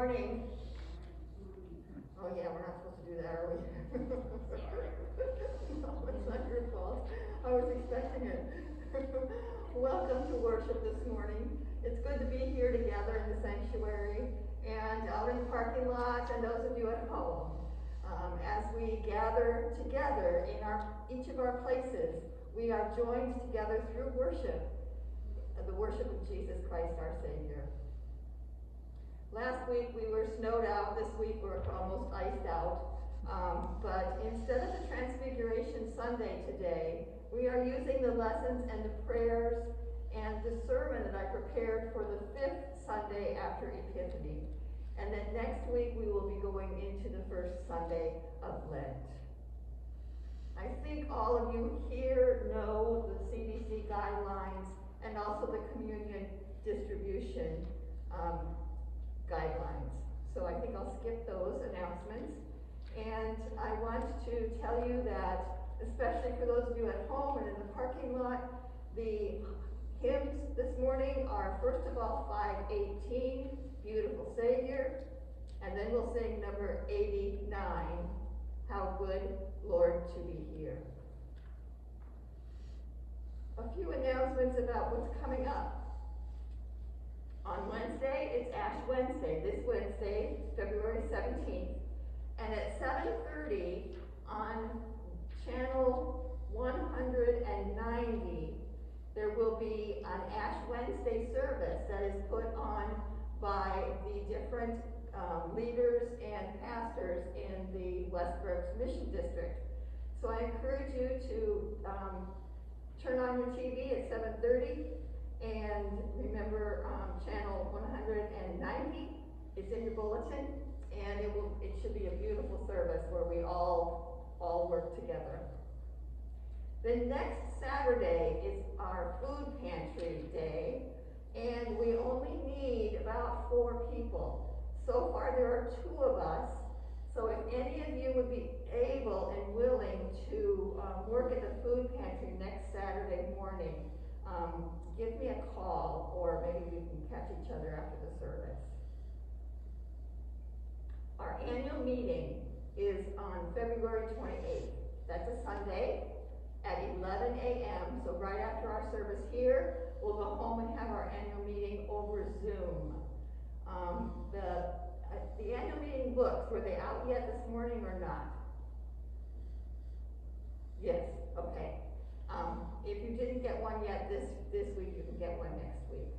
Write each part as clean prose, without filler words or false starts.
morning. Oh yeah, we're not supposed to do that, are we? No, it's not your fault. I was expecting it. Welcome to worship this morning. It's good to be here together in the sanctuary and out in the parking lot, and those of you at home. As we gather together in each of our places, we are joined together through worship, the worship of Jesus Christ our Savior. Last week we were snowed out. This week we're almost iced out. But instead of the Transfiguration Sunday today, we are using the lessons and the prayers and the sermon that I prepared for the 5th Sunday after Epiphany. And then next week we will be going into the first Sunday of Lent. I think all of you here know the CDC guidelines and also the communion distribution guidelines. So I think I'll skip those announcements. And I want to tell you that, especially for those of you at home and in the parking lot, the hymns this morning are, first of all, 518, Beautiful Savior, and then we'll sing number 89, How Good, Lord, to be here. A few announcements about what's coming up. On Wednesday, it's Ash Wednesday. This Wednesday, February 17th. And at 7:30 on channel 190, there will be an Ash Wednesday service that is put on by the different leaders and pastors in the Westbrook Mission District. So I encourage you to turn on your TV at 7:30 and remember channel 190. It's in your bulletin, and it should be a beautiful service where we all work together. The next Saturday is our food pantry day, and we only need about 4 people. So far there are 2 of us, so if any of you would be able and willing to work at the food pantry next Saturday morning, give me a call, or maybe we can catch each other after the service. Our annual meeting is on February 28th. That's a Sunday at 11 a.m. So right after our service here, we'll go home and have our annual meeting over Zoom. The annual meeting books, were they out yet this morning or not? Yes, okay. If you didn't get one yet this week, you can get one next week.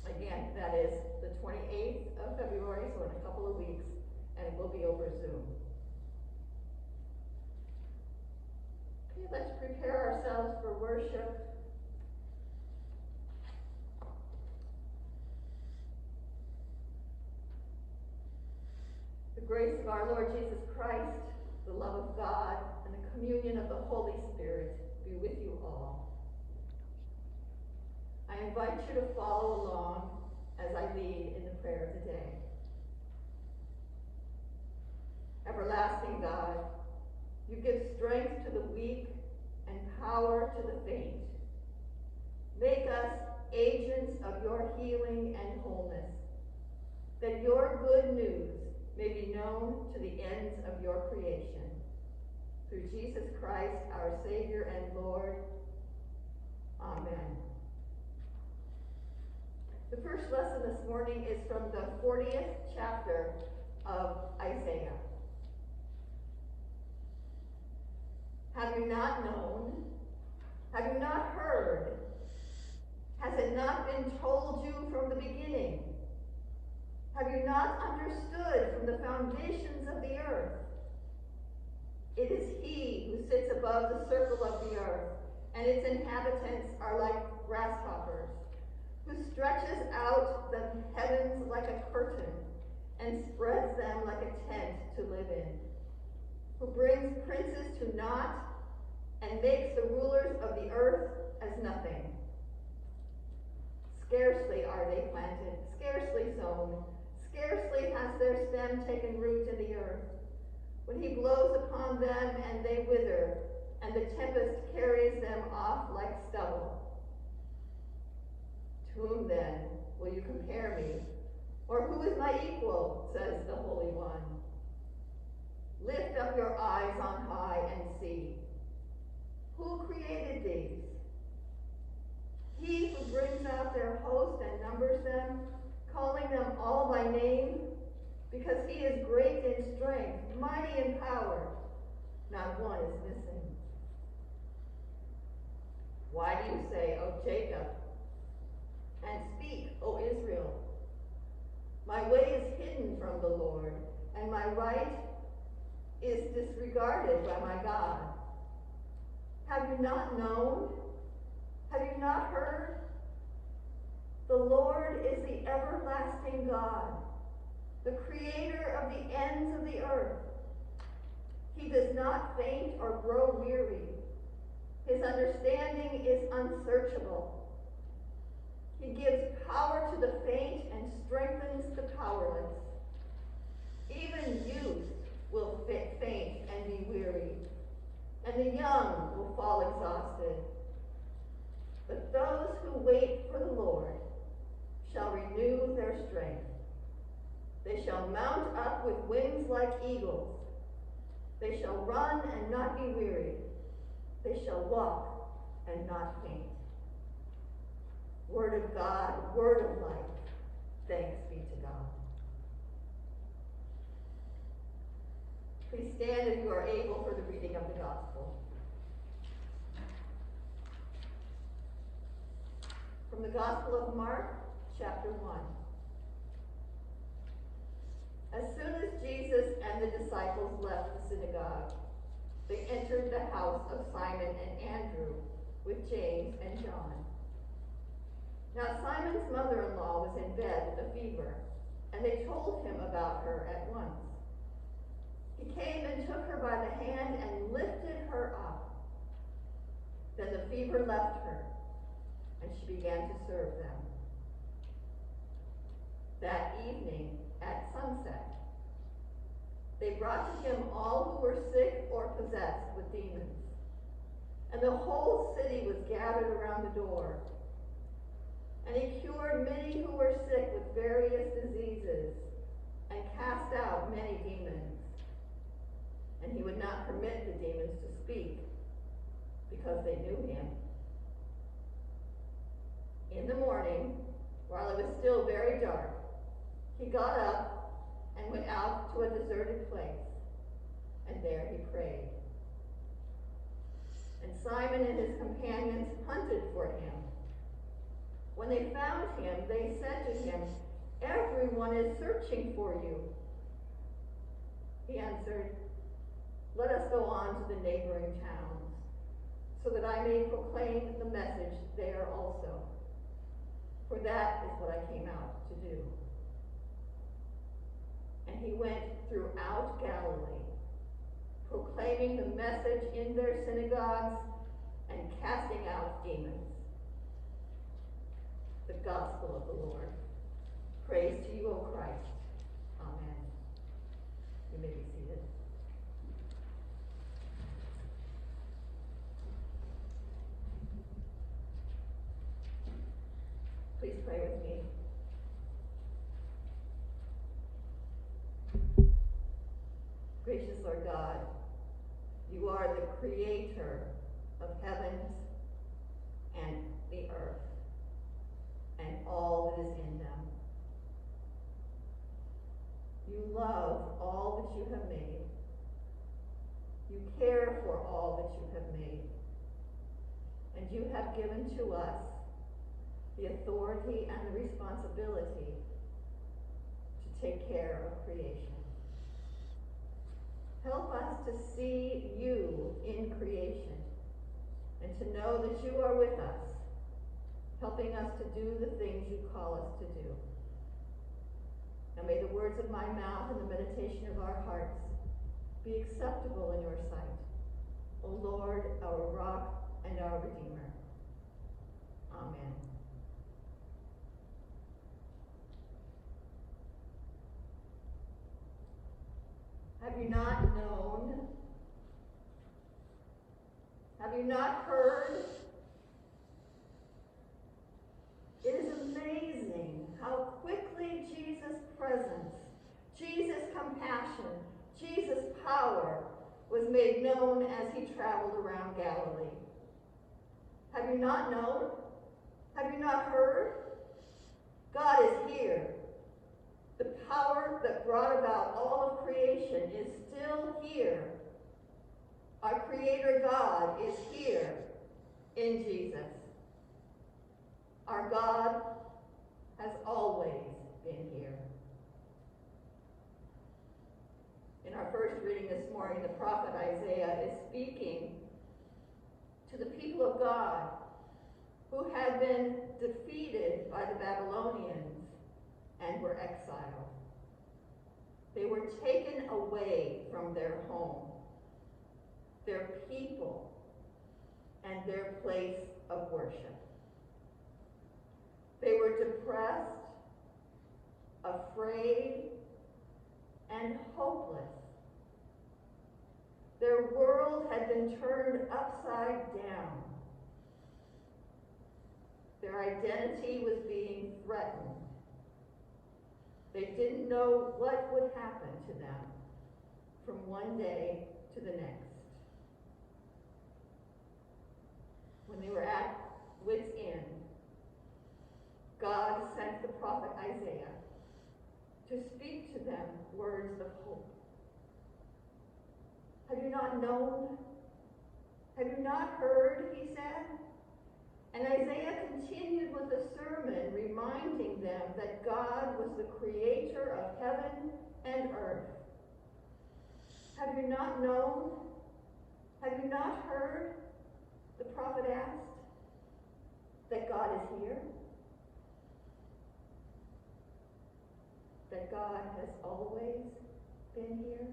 Again, that is the 28th of February, so in a couple of weeks, and it will be over Zoom. Okay, let's prepare ourselves for worship. The grace of our Lord Jesus Christ, the love of God, and the communion of the Holy Spirit be with you all. I invite you to follow along as I lead in the prayer of the day. Everlasting God, you give strength to the weak and power to the faint. Make us agents of your healing and wholeness, that your good news may be known to the ends of your creation. Through Jesus Christ, our Savior and Lord. Amen. The first lesson this morning is from the 40th chapter of Isaiah. Have you not known? Have you not heard? Has it not been told you from the beginning? Have you not understood from the foundations of the earth? It is he who sits above the circle of the earth, and its inhabitants are like grasshoppers, who stretches out the heavens like a curtain and spreads them like a tent to live in, who brings princes to naught and makes the rulers of the earth as nothing. Scarcely are they planted, scarcely sown, scarcely has their stem taken root in the earth, when he blows upon them and they wither, and the tempest carries them off like stubble. To whom then will you compare me, Or who is my equal, says the Holy One. Lift up your eyes on high and see. Who created these? He who brings out their host and numbers them, calling them all by name, because he is great in strength, mighty in power. Not one is missing. Why do you say, O Jacob, and speak, O Israel? My way is hidden from the Lord, and my right is disregarded by my God. Have you not known? Have you not heard? The Lord is the everlasting God, the creator of the ends of the earth. He does not faint or grow weary. His understanding is unsearchable. He gives power to the faint and strengthens the powerless. Even youth will faint and be weary, and the young will fall exhausted. But those who wait for the Lord shall renew their strength. They shall mount up with wings like eagles. They shall run and not be weary. They shall walk and not faint. Word of God, word of life. Thanks be to God. Please stand if you are able for the reading of the gospel. From the Gospel of Mark, chapter 1. As soon as Jesus and the disciples left the synagogue, they entered the house of Simon and Andrew with James and John. Now Simon's mother-in-law was in bed with a fever, and they told him about her at once. He came and took her by the hand and lifted her up. Then the fever left her, and she began to serve them. That evening, at sunset, they brought to him all who were sick or possessed with demons. And the whole city was gathered around the door. And he cured many who were sick with various diseases, and cast out many demons. And he would not permit the demons to speak, because they knew him. In the morning, while it was still very dark, he got up and went out to a deserted place, and there he prayed. And Simon and his companions hunted for him. When they found him, they said to him, "Everyone is searching for you." He answered, "Let us go on to the neighboring towns, so that I may proclaim the message there also. For that is what I came out to do." And he went throughout Galilee, proclaiming the message in their synagogues and casting out demons. The gospel of the Lord. Praise to you, O Christ. Amen. You may be seated. Please pray with me. Gracious Lord God, you are the creator of heavens and the earth and all that is in them. You love all that you have made. You care for all that you have made. And you have given to us the authority and the responsibility to take care of creation. Help us to see you in creation and to know that you are with us, helping us to do the things you call us to do. Now may the words of my mouth and the meditation of our hearts be acceptable in your sight, O Lord, our rock and our Redeemer. Amen. Have you not known? Have you not heard? It is amazing how quickly Jesus passion, Jesus' power was made known as he traveled around Galilee. Have you not known? Have you not heard? God is here. The power that brought about all of creation is still here. Our Creator God is here in Jesus. Our God has always been here. In our first reading this morning, the prophet Isaiah is speaking to the people of God who had been defeated by the Babylonians and were exiled. They were taken away from their home, their people, and their place of worship. They were depressed, afraid, and hopeless. Their world had been turned upside down. Their identity was being threatened. They didn't know what would happen to them from one day to the next. When they were at wit's end, God sent the prophet Isaiah to speak to them words of hope. Have you not known? Have you not heard, he said? And Isaiah continued with a sermon reminding them that God was the creator of heaven and earth. Have you not known? Have you not heard? The prophet asked, that God is here? That God has always been here?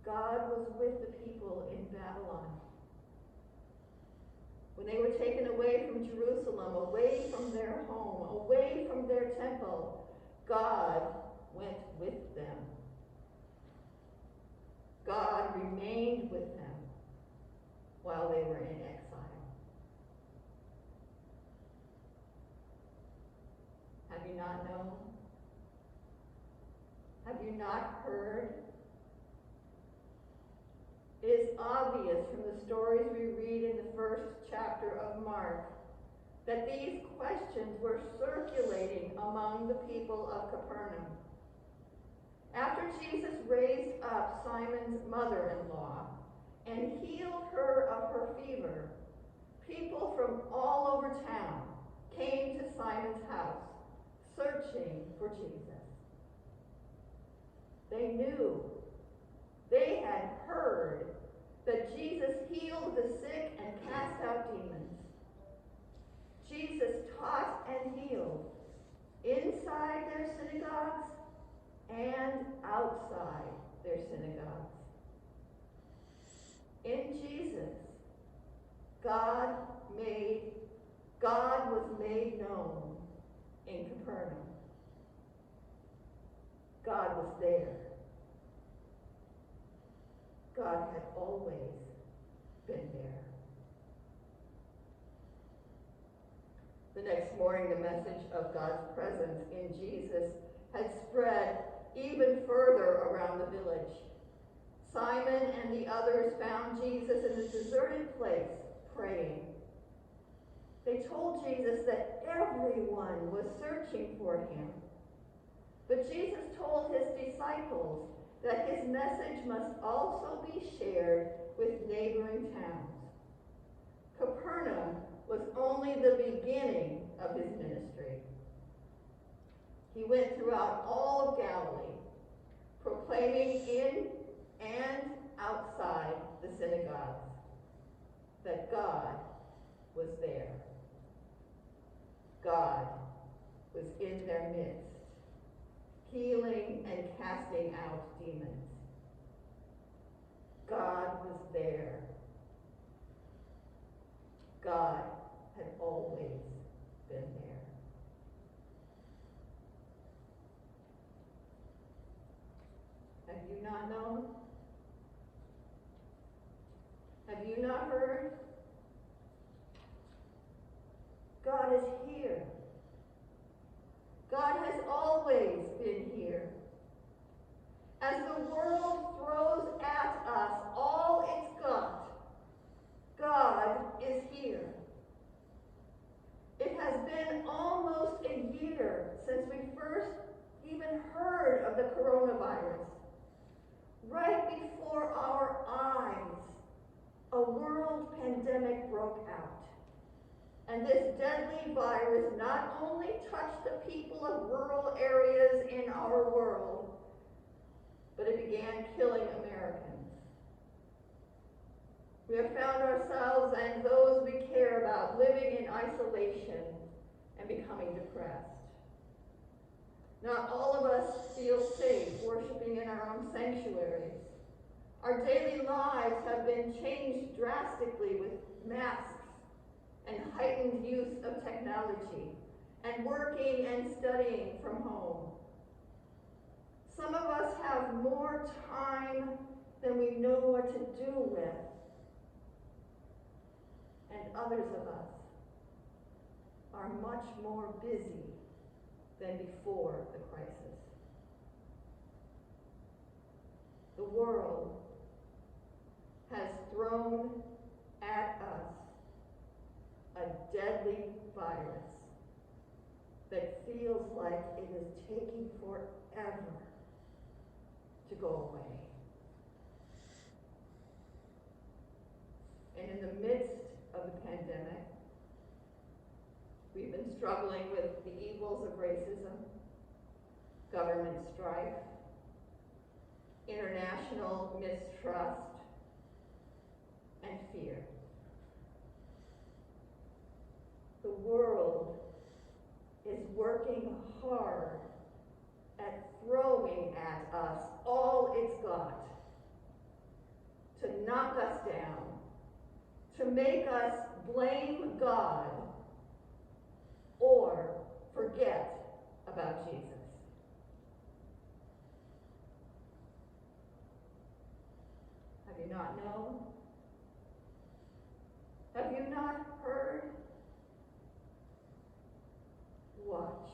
God was with the people in Babylon. When they were taken away from Jerusalem, away from their home, away from their temple, God went with them. God remained with them while they were in exile. Have you not known? Have you not heard? It is obvious from the stories we read in the first chapter of Mark that these questions were circulating among the people of Capernaum. After Jesus raised up Simon's mother-in-law and healed her of her fever, people from all over town came to Simon's house, searching for Jesus. They knew, they had heard that Jesus healed the sick and cast out demons. Jesus taught and healed inside their synagogues and outside their synagogues. In Jesus, God was made known in Capernaum. God was there. God had always been there. The next morning, the message of God's presence in Jesus had spread even further around the village. Simon and the others found Jesus in a deserted place, praying. They told Jesus that everyone was searching for him. But Jesus told his disciples that his message must also be shared with neighboring towns. Capernaum was only the beginning of his ministry. He went throughout all of Galilee, proclaiming in and outside the synagogues that God was there. God was in their midst, healing and casting out demons. God was there. God had always been there. Have you not known? Have you not heard? God is here. God has always first even heard of the coronavirus, right before our eyes, a world pandemic broke out. And this deadly virus not only touched the people of rural areas in our world, but it began killing Americans. We have found ourselves and those we care about living in isolation and becoming depressed. Not all of us feel safe worshiping in our own sanctuaries. Our daily lives have been changed drastically with masks and heightened use of technology and working and studying from home. Some of us have more time than we know what to do with, and others of us are much more busy than before the crisis. The world has thrown at us a deadly virus that feels like it is taking forever to go away. And in the midst of the pandemic, we've been struggling with the evils of racism, government strife, international mistrust, and fear. The world is working hard at throwing at us all it's got to knock us down, to make us blame God or forget about Jesus. Have you not known? Have you not heard? Watch.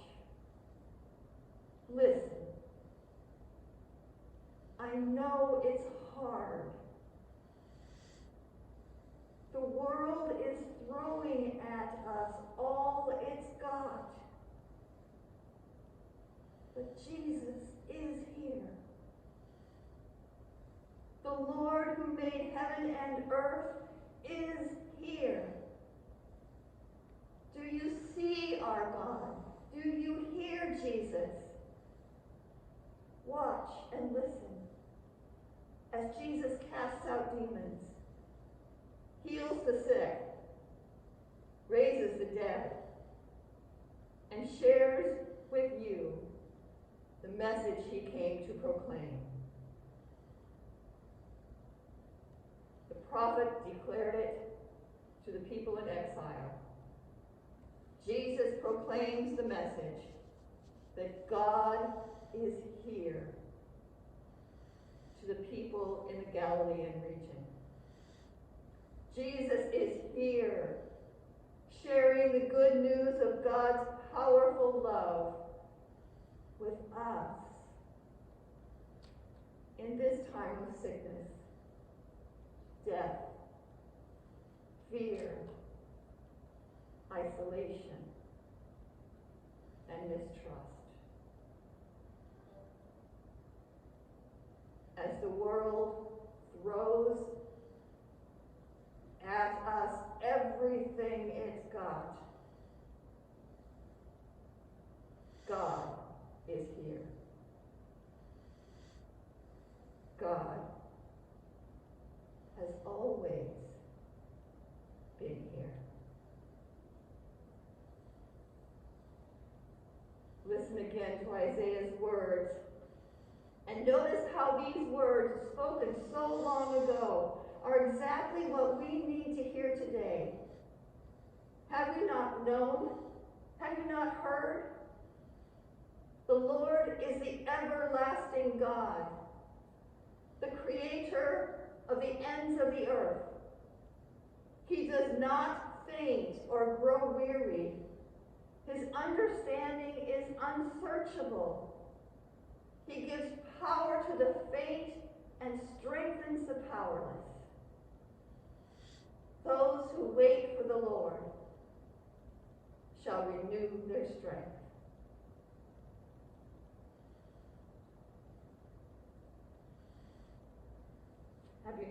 Listen. I know it's hard. The world is throwing at us all it's got. But Jesus is here. The Lord who made heaven and earth is here. Do you see our God? Do you hear Jesus? Watch and listen as Jesus casts out demons, heals the sick, raises the dead, and shares with you the message he came to proclaim. The prophet declared it to the people in exile. Jesus proclaims the message that God is here to the people in the Galilean region. Jesus is here, sharing the good news of God's powerful love with us in this time of sickness, death, fear, isolation, and mistrust. As the world throws at us everything it's got, God is here. God has always been here. Listen again to Isaiah's words, and notice how these words, spoken so long ago, are exactly what we need to hear today. Have you not known? Have you not heard? The Lord is the everlasting God, the creator of the ends of the earth. He does not faint or grow weary. His understanding is unsearchable. He gives power to the faint and strengthens the powerless. Those who wait for the Lord shall renew their strength.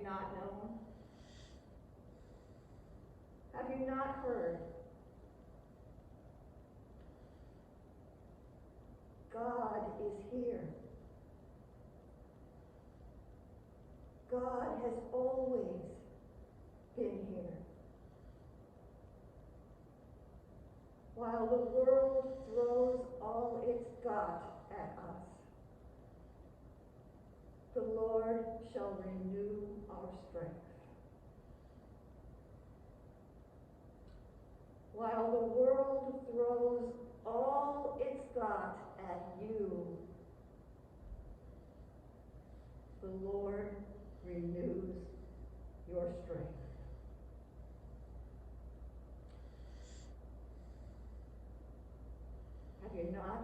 you not known? Have you not heard? God is here. God has always been here. While the world throws all it's got at us, the Lord shall renew our strength. While the world throws all it's got at you, the Lord renews your strength. Have you not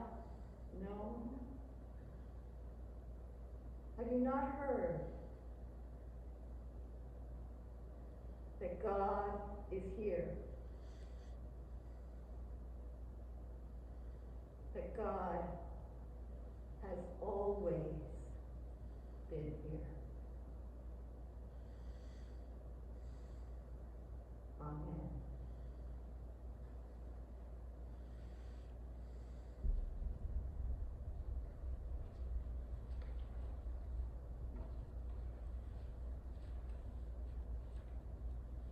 known? Have you not heard that God is here? That God has always been here. Amen.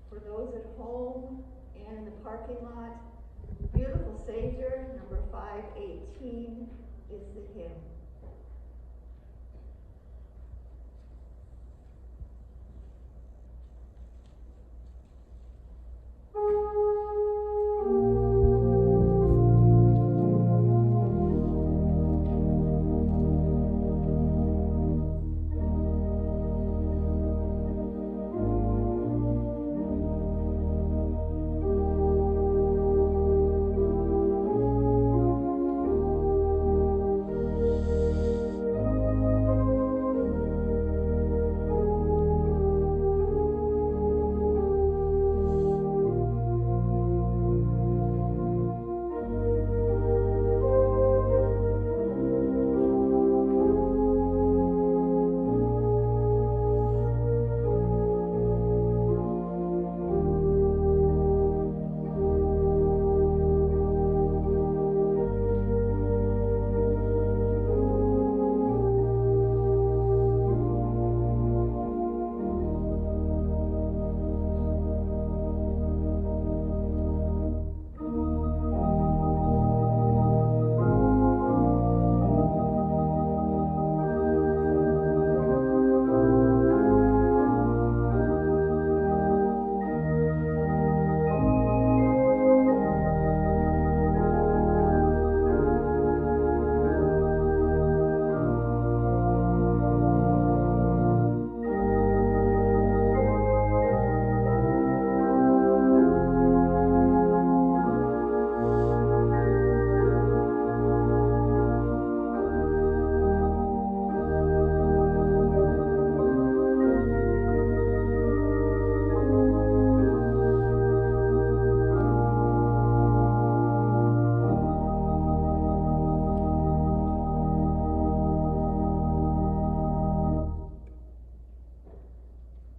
For those at home and in the parking lot, Beautiful Savior, number 518, is the hymn.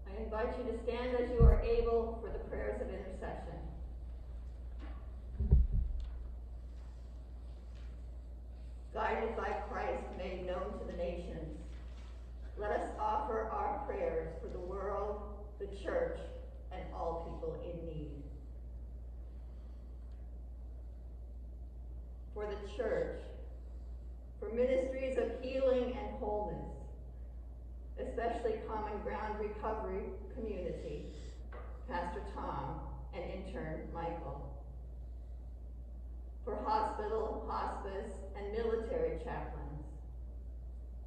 I invite you to stand as you are able for the prayers of intercession. Guided by Christ made known to the nations, let us offer our prayers for the world, the church, and all people in need. For the church, for ministries of healing and wholeness, especially Common Ground Recovery Community, Pastor Tom and intern Michael. For hospital, hospice, and military chaplains.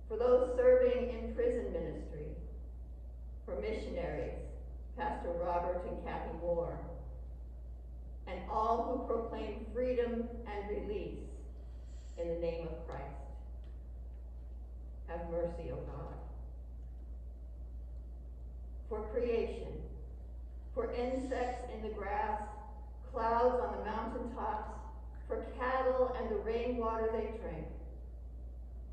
For those serving in prison ministry. For missionaries, Pastor Robert and Kathy Moore. And all who proclaim freedom and release in the name of Christ. Have mercy, O God. For creation, for insects in the grass, clouds on the mountaintops, for cattle and the rainwater they drink,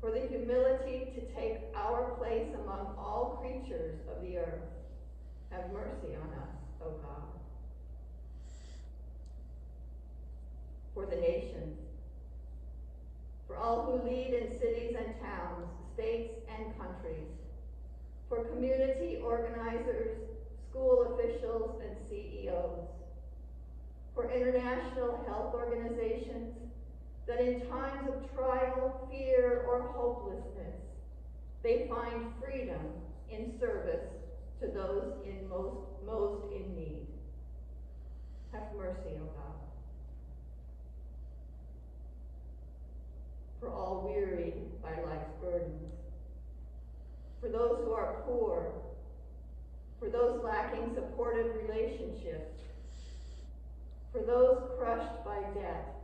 for the humility to take our place among all creatures of the earth, Have mercy on us, O God. For the nations, for all who lead in cities and towns, states and countries, for community organizers, school officials, and CEOs, for international health organizations that in times of trial, fear, or hopelessness, they find freedom in service to those in most in need. Have mercy, O God. For all wearied by life's burdens, for those who are poor, for those lacking supportive relationships, for those crushed by debt,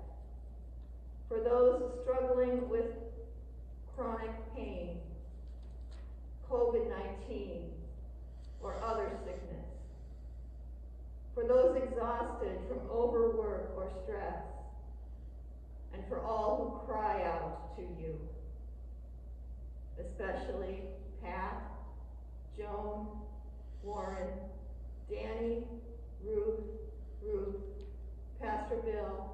for those struggling with chronic pain, COVID-19, or other sickness, for those exhausted from overwork or stress, and for all who cry out to you, especially Pat, Joan, Warren, Danny, Ruth, Pastor Bill,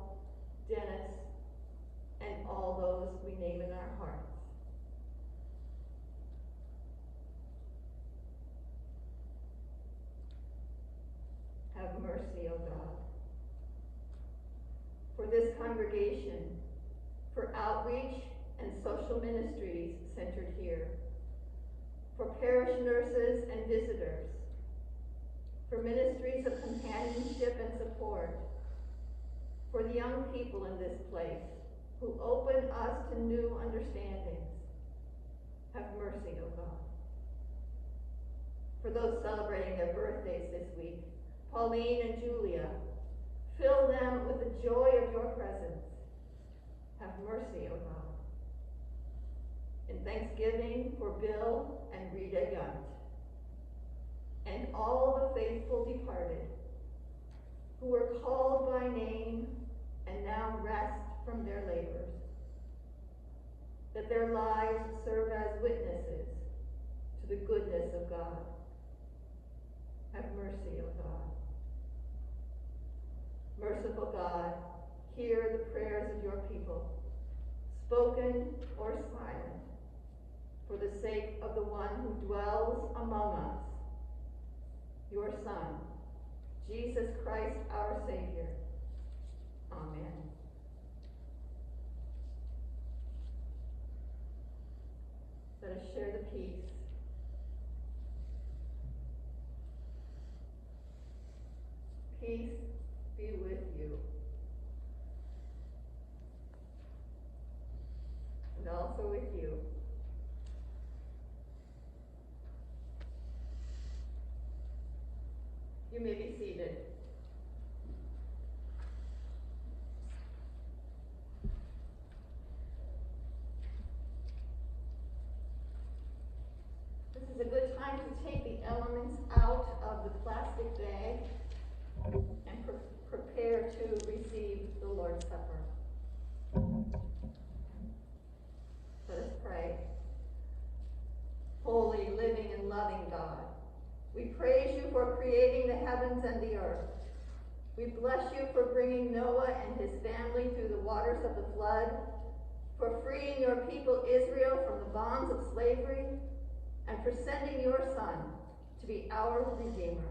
Dennis, and all those we name in our hearts. Have mercy, O God. For this congregation, for outreach and social ministries centered here, for parish nurses and visitors, for ministries of companionship and support, for the young people in this place who open us to new understandings. Have mercy, O God. For those celebrating their birthdays this week, Pauline and Julia, fill them with the joy of your presence. Have mercy, O God. In thanksgiving for Bill and Rita Yunt, and all the faithful departed, who were called by name and now rest from their labors, that their lives serve as witnesses to the goodness of God. Have mercy, O God. Merciful God, hear the prayers of your people, spoken or silent, for the sake of the one who dwells among us, your Son, Jesus Christ our Savior. Amen. Let us share the peace. Peace be with you. And also with you. You may be seated. This is a good time to take the elements out of the plastic bag and prepare to receive the Lord's Supper. Let us pray. Holy, living, and loving God, we praise you for creating the heavens and the earth. We bless you for bringing Noah and his family through the waters of the flood, for freeing your people Israel from the bonds of slavery, and for sending your Son to be our Redeemer.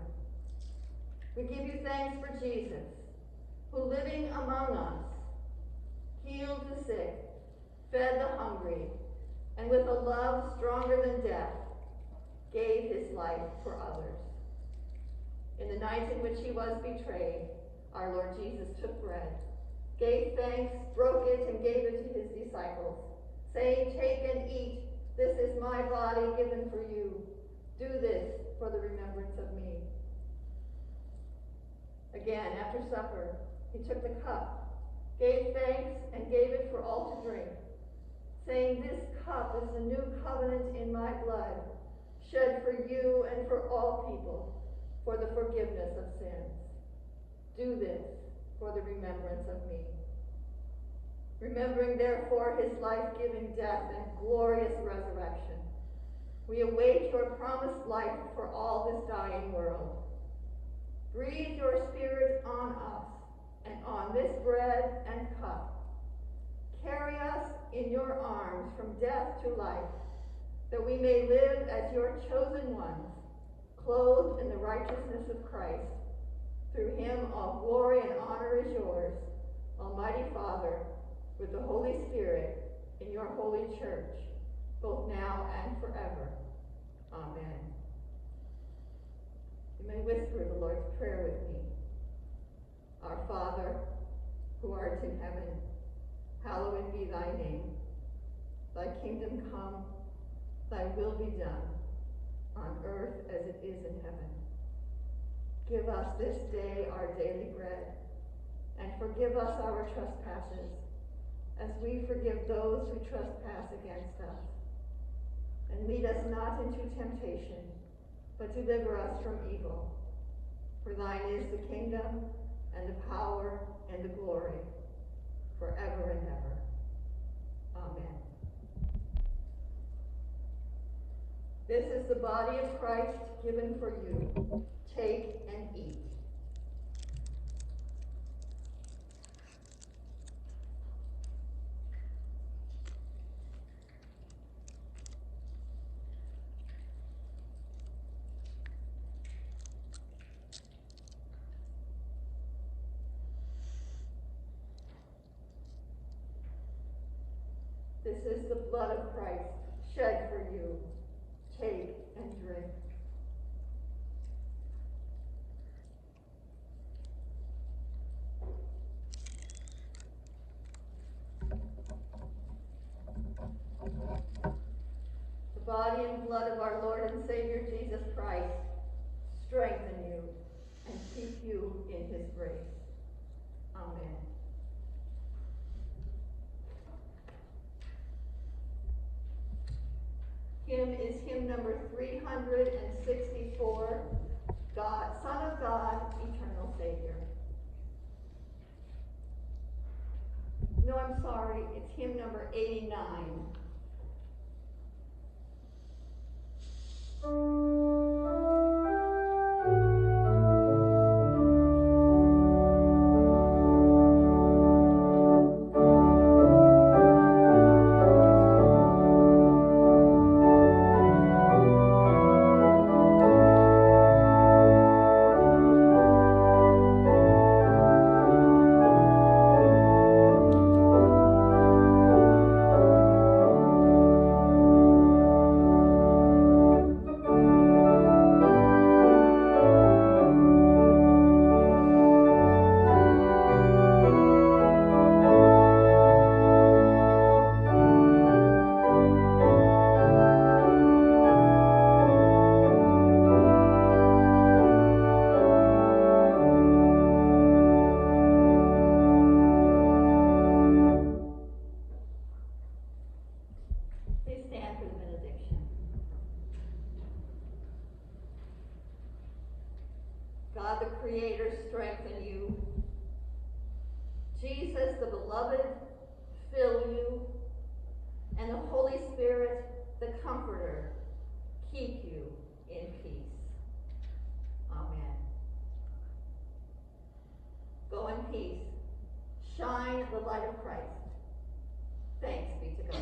We give you thanks for Jesus, who living among us, healed the sick, fed the hungry, and with a love stronger than death, gave his life for others. In the night in which he was betrayed, our Lord Jesus took bread, gave thanks, broke it, and gave it to his disciples, saying, "Take and eat. This is my body given for you. Do this for the remembrance of me." Again, after supper, he took the cup, gave thanks, and gave it for all to drink, saying, "This cup is the new covenant in my blood, shed for you and for all people for the forgiveness of sins. Do this for the remembrance of me." Remembering, therefore, his life-giving death and glorious resurrection, We await your promised life for all this dying world. Breathe your Spirit on us and on this bread and cup. Carry us in your arms from death to life, that we may live as your chosen ones, clothed in the righteousness of Christ. Through him all glory and honor is yours, Almighty Father, with the Holy Spirit, in your holy church, both now and forever. Amen. You may whisper the Lord's Prayer with me. Our Father, who art in heaven, hallowed be thy name. Thy kingdom come, thy will be done, on earth as it is in heaven. Give us this day our daily bread, and forgive us our trespasses, as we forgive those who trespass against us. And lead us not into temptation, but deliver us from evil. For thine is the kingdom, and the power, and the glory, forever and ever. Amen. This is the body of Christ given for you. Take and eat. This is the blood of Christ shed for you. Take and drink. The body and blood of our Lord and Savior Jesus Christ strengthen you and keep you in his grace. Amen. Hymn is hymn number 364, God, Son of God, Eternal Savior. No, I'm sorry, it's hymn number 89. God the Creator strengthen you. Jesus the Beloved fill you. And the Holy Spirit, the Comforter, keep you in peace. Amen. Go in peace. Shine the light of Christ. Thanks be to God.